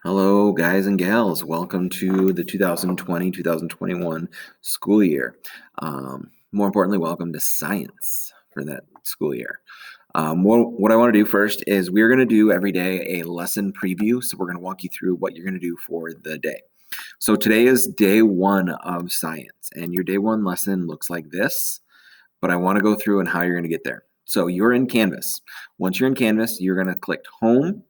Hello, guys and gals. Welcome to the 2020-2021 school year. More importantly, welcome to science for that school year. What I want to do first is we're going to do every day a lesson preview. So we're going to walk you through what you're going to do for the day. So today is day one of science, and your day one lesson looks like this, but I want to go through and how you're going to get there. So you're in Canvas. Once you're in Canvas, you're going to click Home.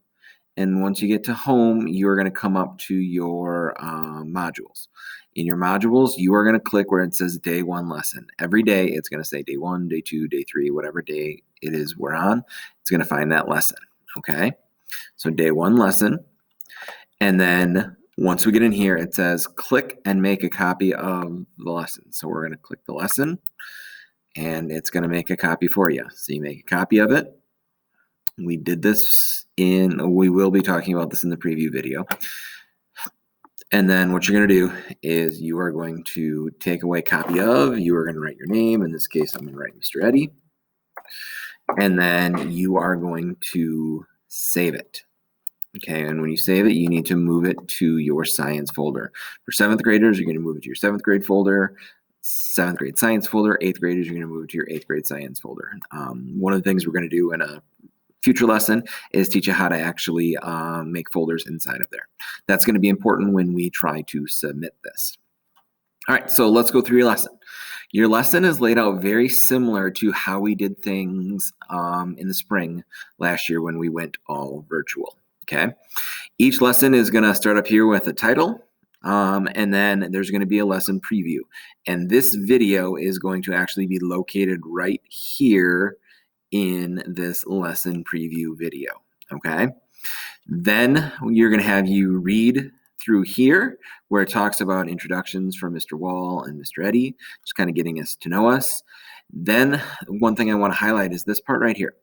And once you get to home, you're going to come up to your modules. In your modules, you are going to click where it says day one lesson. Every day, it's going to say day one, day two, day three, whatever day it is we're on, it's going to find that lesson, okay? So day one lesson. And then once we get in here, it says click and make a copy of the lesson. So we're going to click the lesson, and it's going to make a copy for you. So you make a copy of it. We did this we will be talking about this in the preview video. And then what you're going to do is you are going to take away copy of, you are going to write your name. In this case, I'm going to write Mr. Eddie. And then you are going to save it. Okay, and when you save it, you need to move it to your science folder. For 7th graders, you're going to move it to your 7th grade folder. 7th grade science folder. 8th graders, you're going to move it to your 8th grade science folder. One of the things we're going to do in a future lesson is teach you how to actually make folders inside of there. That's going to be important when we try to submit this. All right, so let's go through your lesson. Your lesson is laid out very similar to how we did things in the spring last year when we went all virtual, okay? Each lesson is going to start up here with a title, and then there's going to be a lesson preview. And this video is going to actually be located right here in this lesson preview video, okay? Then you're going to have you read through here where it talks about introductions from Mr. Wall and Mr. Eddie, just kind of getting us to know us. Then one thing I want to highlight is this part right here.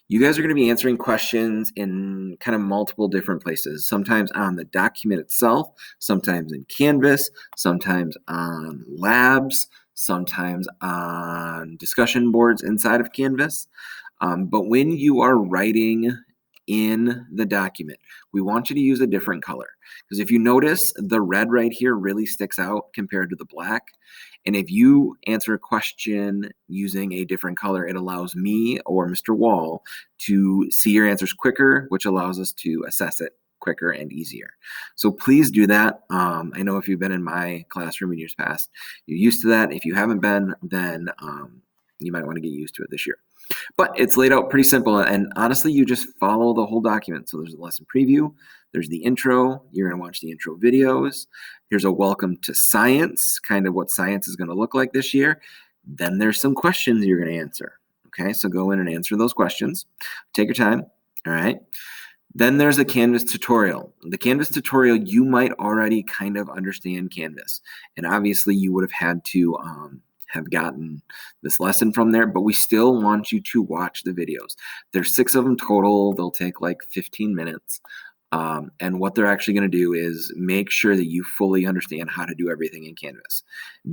You guys are going to be answering questions in kind of multiple different places, sometimes on the document itself, sometimes in Canvas, sometimes on labs, sometimes on discussion boards inside of Canvas. But when you are writing in the document, we want you to use a different color. Because if you notice, the red right here really sticks out compared to the black. And if you answer a question using a different color, it allows me or Mr. Wall to see your answers quicker, which allows us to assess it quicker and easier. So please do that. I know if you've been in my classroom in years past, you're used to that. If you haven't been, then you might want to get used to it this year. But it's laid out pretty simple, and honestly, you just follow the whole document. So there's a lesson preview, there's the intro, you're going to watch the intro videos, here's a welcome to science, kind of what science is going to look like this year. Then there's some questions you're going to answer. Okay, so go in and answer those questions. Take your time, all right? Then there's a Canvas tutorial. The Canvas tutorial, you might already kind of understand Canvas, and obviously you would have had to have gotten this lesson from there, but we still want you to watch the videos. There's 6 of them total. They'll take like 15 minutes. And what they're actually going to do is make sure that you fully understand how to do everything in Canvas.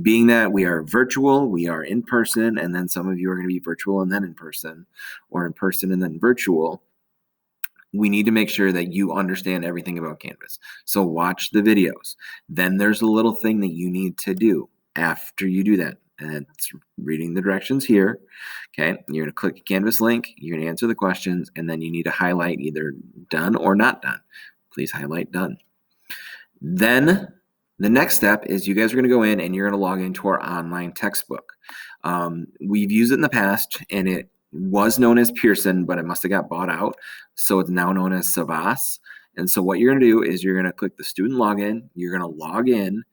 Being that we are virtual, we are in person, and then some of you are going to be virtual and then in person, or in person and then virtual. We need to make sure that you understand everything about Canvas. So watch the videos. Then there's a little thing that you need to do after you do that. And it's reading the directions here. Okay, you're going to click a Canvas link, you're going to answer the questions, and then you need to highlight either done or not done. Please highlight done. Then the next step is you guys are going to go in and you're going to log into our online textbook. We've used it in the past, and it was known as Pearson, but it must have got bought out. So it's now known as Savas. And so what you're going to do is you're going to click the student login, you're going to log in,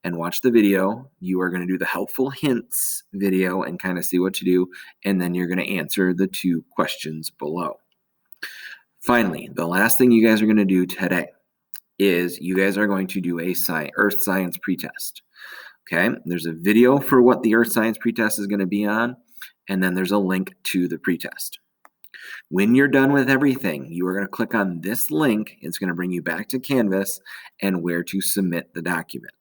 and watch the video. You are going to do the helpful hints video and kind of see what to do, and then you're going to answer the 2 questions below. Finally, the last thing you guys are going to do today is you guys are going to do a Earth Science pretest. Okay, there's a video for what the Earth Science pretest is going to be on, and then there's a link to the pretest. When you're done with everything, you are going to click on this link. It's going to bring you back to Canvas and where to submit the document.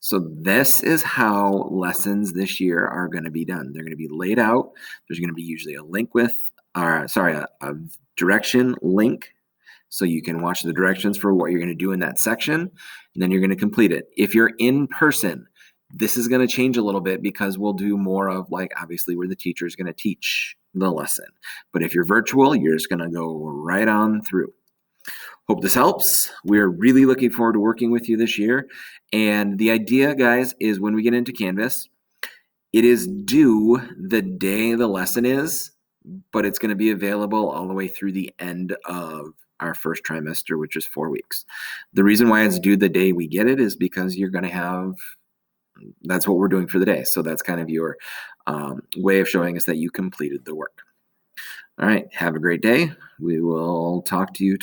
So this is how lessons this year are going to be done. They're going to be laid out. There's going to be usually a link with, a direction link So you can watch the directions for what you're going to do in that section, and then you're going to complete it. If you're in person, this is going to change a little bit because we'll do more of obviously where the teacher is going to teach the lesson. But if you're virtual, you're just going to go right on through. Hope this helps. We're really looking forward to working with you this year. And the idea, guys, is when we get into Canvas, it is due the day the lesson is, but it's going to be available all the way through the end of our first trimester, which is 4 weeks. The reason why it's due the day we get it is because you're going to have, that's what we're doing for the day. So that's kind of your way of showing us that you completed the work. All right. Have a great day. We will talk to you